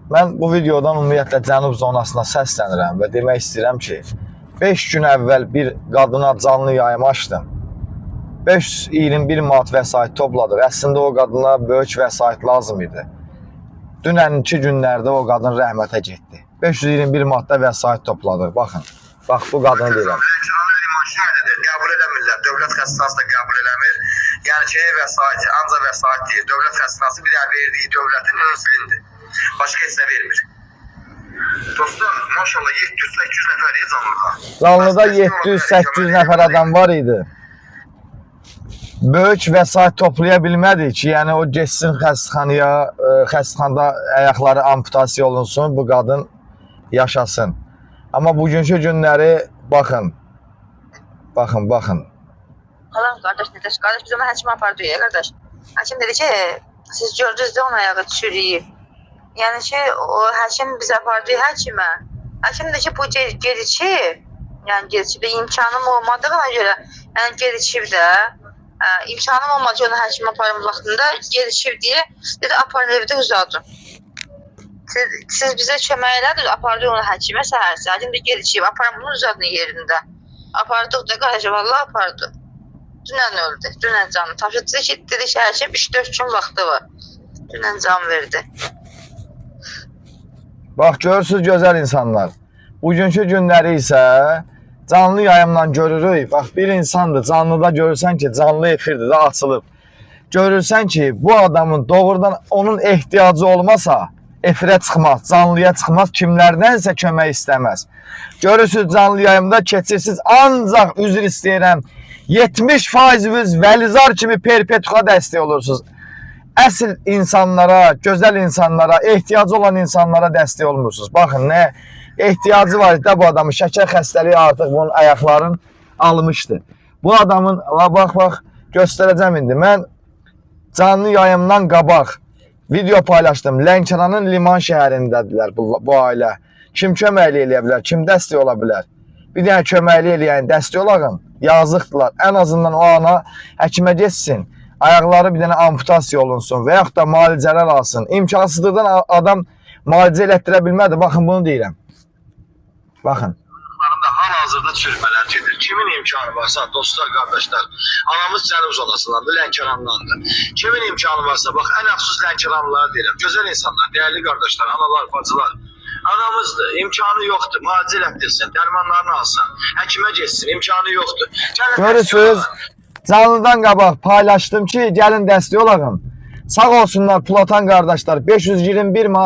Mən bu videodan ümumiyyətlə Cənub zonasına səslənirəm və demək istəyirəm ki, 5 gün əvvəl bir qadına canlı yayım açdım. 521 manat vəsait topladıq. Əslində o qadına böyük vəsait lazım idi. Dünənki günlərdə o qadın rəhmətə getdi. 521 manatda vəsait topladıq. Baxın, bax bu qadını deyirəm. Lənkəranın liman şəhəridir, qəbul edəmirlər. Dövlət xəstəxanası da qəbul eləmir. Yəni ki, vəsait, ancaq vəsait deyir. Dövlət xəstəxanası bir dənə verdiyi dövlətin insulindir. Başqa heç nə vermir. Dostlar, maşallah 700-800 nəfəriyə canlığa. Canlıda 700-800 nəfər adam var idi. Böyük vəsait toplaya bilmədik ki, yəni o getsin xəstəxanaya, xəstəxanada ayaqları amputasiya olunsun, bu qadın yaşasın. Amma bugünkü günləri baxın. Baxın. Halam qardaş dedi, qardaş biz ona həkimə apardı ya qardaş. Həkim dedi ki, siz gördünüz də onun ayağı çürüyüb. Yəni ki, o həkim biz apardı həkimə. Həkim dedi ki, bu gecikib. Yəni gecikib də imkanım olmadığına görə, yəni gecikib də. İmkanım olmadı onu həkimə aparım vaxtında gecikib deyə dedi aparın evdə uzadın. Siz bizə kömək elədiniz, apardı onu həkimə səhərsi. Həkim də gecikib, aparın bunu uzadın yerində. Apardıq da qardaş, vallahi apardı. Dünən öldü, dünən canı tapşırdı ki, dedi ki, hər şey 3-4 gün vaxtı var. Dünən can verdi. Bax, görürsünüz gözəl insanlar. Bugünkü günləri isə canlı yayımla görürük. Bax, bir insandır, canlıda görürsən ki, canlı efirdir də açılıb. Görürsən ki, bu adamın doğrudan onun ehtiyacı olmasa, efirə çıxmaz, canlıya çıxmaz, kimlərdənsə kömək istəməz. Görürsünüz, canlı yayımda keçirsiniz, ancaq üzr istəyirəm, 70% Vəlizar kimi perpetuğa dəstək olursunuz. Əsl insanlara, gözəl insanlara, ehtiyacı olan insanlara dəstək olmursunuz. Baxın, nə ehtiyacı var da bu adamın, şəkər xəstəliyi artıq bunun ayaqlarını almışdı. Bu adamın, bax, göstərəcəm indi. Mən canlı yayımdan qabaq video paylaşdım. Lənkəranın liman şəhərindədirlər bu ailə. Kim köməkli eləyə bilər, kim dəstək ola bilər? Bir dənə köməkli eləyən dəstək olağın, yazıqdılar. Ən azından o ana həkimə geçsin, ayaqları bir dənə amputasiya olunsun və yaxud da müalicələr alsın. İmkansızlıqdan adam müalicə elətdirə bilmədi. Baxın, bunu deyirəm. Baxın. Hal-hazırda çürümələr gedir. Kimin imkanı varsa, dostlar, qardaşlar, anamız Cənub zonasındandır, Lənkərandandır. Kimin imkanı varsa, bax, ən əfsus Lənkəranlılara deyirəm. Gözəl insanlar, dəyərli qardaşlar, analar, bacılar. Anamızdır, imkanı yoxdur, müalicə elətdirsin, dərmanlarını alsın, həkimə geçsin, imkanı yoxdur. Görürsünüz, canlıdan qabaq paylaşdım ki, gəlin dəstək olağım. Sağ olsunlar Platan qardaşlar, 521 manat